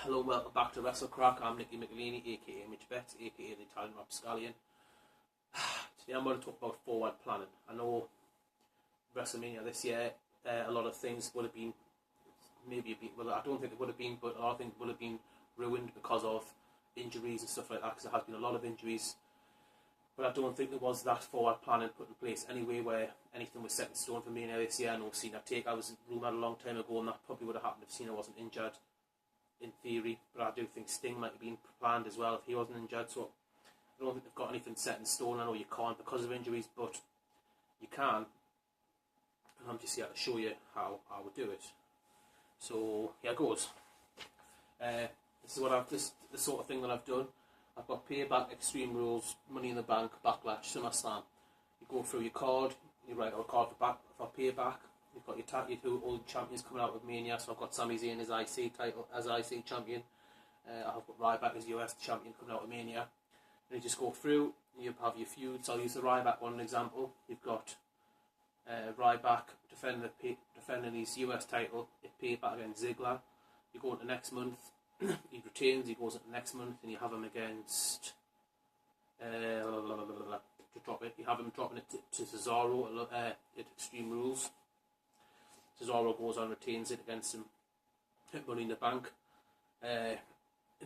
Hello and welcome back to WrestleCrack. I'm Nicky McElhaney, aka Mitch Betts, aka the Italian Rapscallion. Today I'm going to talk about forward planning. I know WrestleMania this year, a lot of things would have been, well, I don't think it would have been, but a lot of things would have been ruined because of injuries and stuff like that, because there has been a lot of injuries. But I don't think there was that forward planning put in place anyway where anything was set in stone for Mania this year. I know Cena take, I was rumoured a long time ago, and that probably would have happened if Cena wasn't injured, in theory. But I do think Sting might have been planned as well if he wasn't injured. So I don't think they've got anything set in stone. I know you can't because of injuries, but you can. And I'm just here to show you how I would do it. So here goes. This is the sort of thing that I've done. I've got Payback, Extreme Rules, Money in the Bank, Backlash, SummerSlam. You go through your card, you write out a card for Payback. You've got your two old champions coming out with Mania. So I've got Sami Zayn as IC title, as IC champion. I've got Ryback as US champion coming out with Mania. And you just go through, you have your feuds. I'll use the Ryback one example. You've got Ryback defending his US title at Payback against Ziggler. You go into next month. He retains, he goes into next month, and you have him against to drop it. You have him dropping it to Cesaro at Extreme Rules. Cesaro goes on, retains it against him at Money in the Bank. And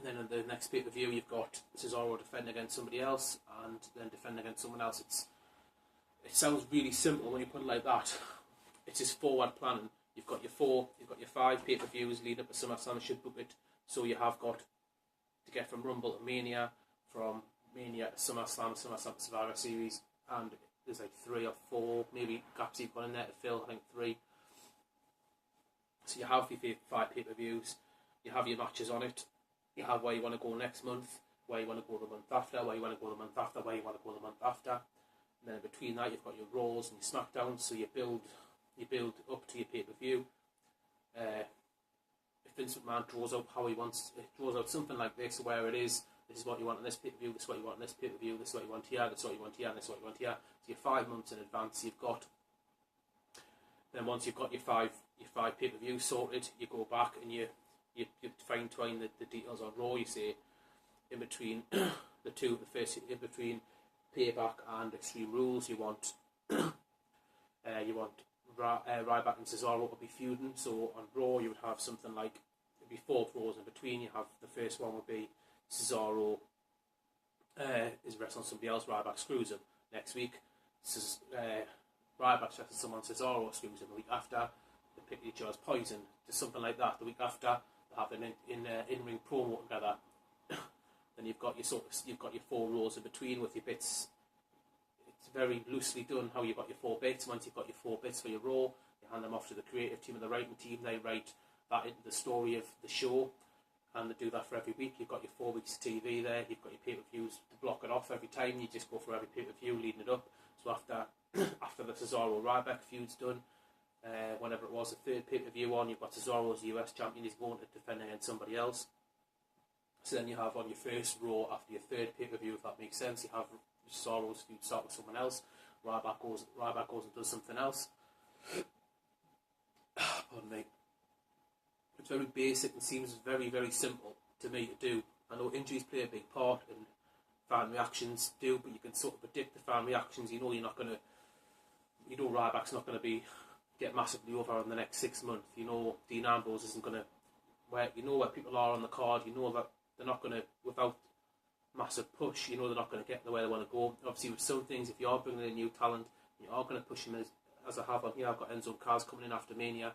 then in the next pay-per-view, you've got Cesaro defend against somebody else, and then defend against someone else. It sounds really simple when you put it like that. It's just forward planning. You've got your 5 pay-per-views leading up to SummerSlam. You should book it. So you have got to get from Rumble to Mania, from Mania to SummerSlam, SummerSlam to Survivor Series, and there's like 3 or 4, maybe gaps you've got in there to fill, I think 3. So you have your 5 pay-per-views, you have your matches on it, you have where you want to go next month, where you want to go the month after, where you want to go the month after, where you want to go the month after. And then in between that you've got your Raws and your SmackDowns, so you build up to your pay-per-view. If Vince McMahon draws out how he wants, it draws out something like this, where it is, this is what you want in this pay-per-view, this is what you want in this pay-per-view, this is what you want here, this is what you want here, and this is what you want here. So you're 5 months in advance. Then once you've got your five pay-per-views sorted, you go back and you fine-twine the details on Raw. You say in between in between Payback and Extreme Rules, you want Ryback and Cesaro to be feuding. So on Raw you would have something like, it'd be 4 Raws in between. You have the first one would be Cesaro is wrestling somebody else, Ryback screws him. Next week Ryback wrestling someone, Cesaro screws him. The week after they pick each other's poison. Just something like that. The week after they have an in-ring promo together. Then you've got your 4 Raws in between with your bits. Very loosely done how you've got your 4 bits. Once you've got your 4 bits for your Raw, you hand them off to the creative team and the writing team. They write that into the story of the show, and they do that for every week. You've got your 4 weeks of TV there. You've got your pay-per-views to block it off every time. You just go for every pay-per-view leading it up. So after the Cesaro Ryback feud's done, whenever it was the 3rd pay-per-view on, you've got Cesaro as the US champion. He's going to defend against somebody else. So then you have on your first Raw after your 3rd pay-per-view, if that makes sense, you have Cesaro's feud start with someone else. Ryback goes and does something else. Pardon me. It's very basic and seems very, very simple to me to do. I know injuries play a big part and fan reactions do, but you can sort of predict the fan reactions. You know Ryback's not going to get massively over in the next 6 months. You know Dean Ambrose isn't going to, where people are on the card. You know that they're not going to, without massive push, you know they're not going to get the way they want to go. Obviously with some things, if you are bringing in new talent, you are going to push them as I have on here. I've got Enzo and Kaz coming in after Mania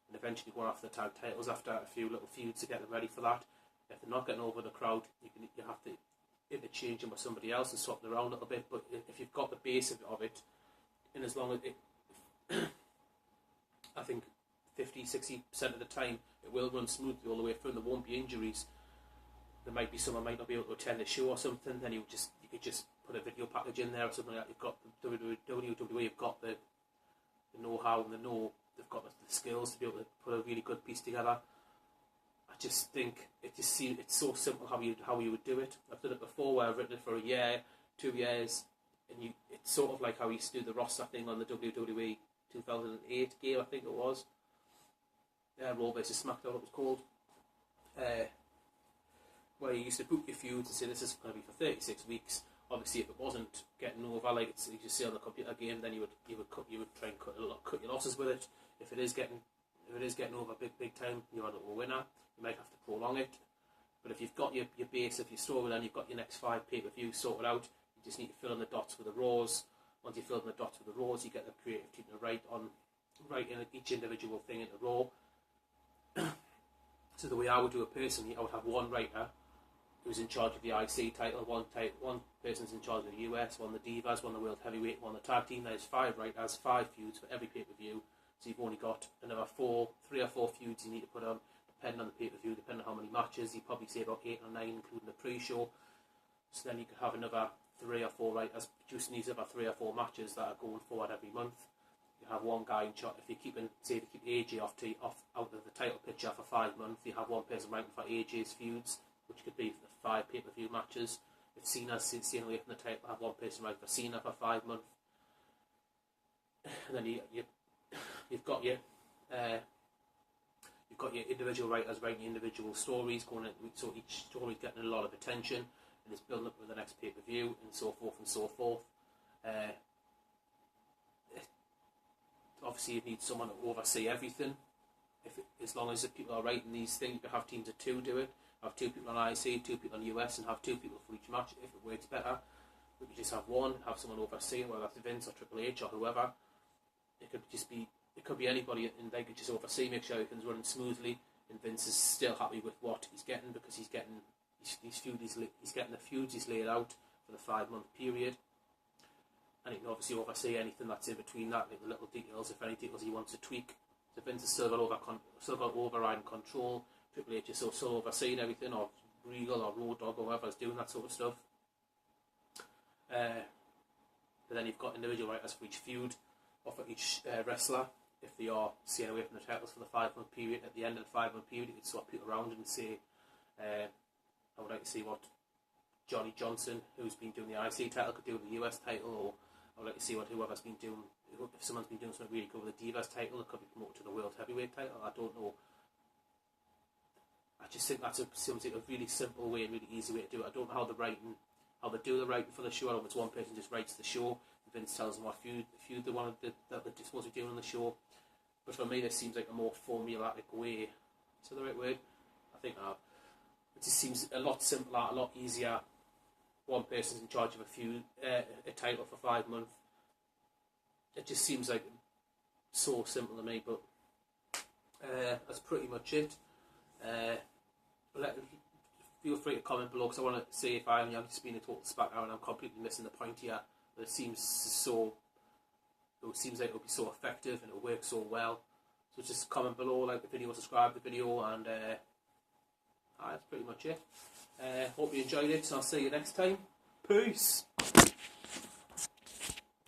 and eventually going after the tag titles after a few little feuds to get them ready for that. If they're not getting over the crowd, you have to interchange them with somebody else and swap them around a little bit. But if you've got the base of it, and as long as it I think 50-60% of the time it will run smoothly all the way through and there won't be injuries. There might be someone might not be able to attend a show or something, then you could just put a video package in there or something like that. You've got the WWE, you've got the know-how and they've got the skills to be able to put a really good piece together. I just think it's so simple how you would do it. I've done it before where I've written it for a year, 2 years, and it's sort of like how we used to do the roster thing on the WWE 2008 game, I think it was. Raw vs SmackDown it was called. where you used to book your feuds and say this is going to be for 36 weeks. Obviously, if it wasn't getting over, like it's, you just see on the computer game, then you would try and cut your losses with it. If it is getting over big time, you're a winner. You might have to prolong it. But if you've got your base of your storyline, you've got your next 5 pay-per-views sorted out, you just need to fill in the dots with the Raws. Once you fill in the dots with the Raws, you get the creative team to write in each individual thing into Raw. So the way I would do it personally, I would have one writer who's in charge of the IC title, one person's in charge of the US, one the Divas, one the World Heavyweight, one the Tag Team. There's 5 writers, 5 feuds for every pay-per-view. So you've only got another 3 or 4 feuds you need to put on, depending on the pay-per-view, depending on how many matches. You'd probably say about 8 or 9, including the pre-show. So then you could have another 3 or 4 writers producing these other 3 or 4 matches that are going forward every month. You have one guy in charge. If you keep AJ out of the title picture for 5 months, you have one person writing for AJ's feuds, which could be for the 5 pay-per-view matches. If Cena's staying away from the title, have one person writing for Cena for 5 months. And then you've got your individual writers writing individual stories, so each story's getting a lot of attention, and it's building up with the next pay-per-view, and so forth and so forth. Obviously, you need someone to oversee everything. As long as the people are writing these things, you can have teams of 2 do it. Have 2 people on IC, 2 people on US, and have 2 people for each match if it works better. We could just have one, have someone overseeing, whether that's Vince or Triple H or whoever. It could be anybody, and they could just oversee, make sure everything's running smoothly, and Vince is still happy with what he's getting, because he's getting the feuds he's laid out for the 5-month period. And he can obviously oversee anything that's in between that, like the little details, if any details he wants to tweak. So Vince has still got overriding control. Triple H is still overseeing everything, or Regal or Road Dogg or whoever's doing that sort of stuff. But then you've got individual writers for each feud, or for each wrestler. If they are staying away from the titles for the 5-month period, at the end of the 5-month period, you could swap people around and say, I would like to see what Johnny Johnson, who's been doing the IC title, could do with the US title, or I would like to see what whoever's been doing, if someone's been doing something really good with the Divas title, it could be promoted to the World Heavyweight title. I don't know. I just think that seems like a really simple way and really easy way to do it. I don't know how they do the writing for the show. I don't know if it's one person just writes the show, and Vince tells them what feud they wanted that they're supposed to be doing on the show. But for me, this seems like a more formulaic way. Is that the right word? I think it just seems a lot simpler, a lot easier. One person's in charge of a title for 5 months. It just seems like so simple to me, but that's pretty much it. Feel free to comment below, because I want to see if I'm just being a total spacker and I'm completely missing the point here. But it seems like it would be so effective and it would work so well. So just comment below, like the video, subscribe to the video, and that's pretty much it. Hope you enjoyed it, so I'll see you next time. Peace!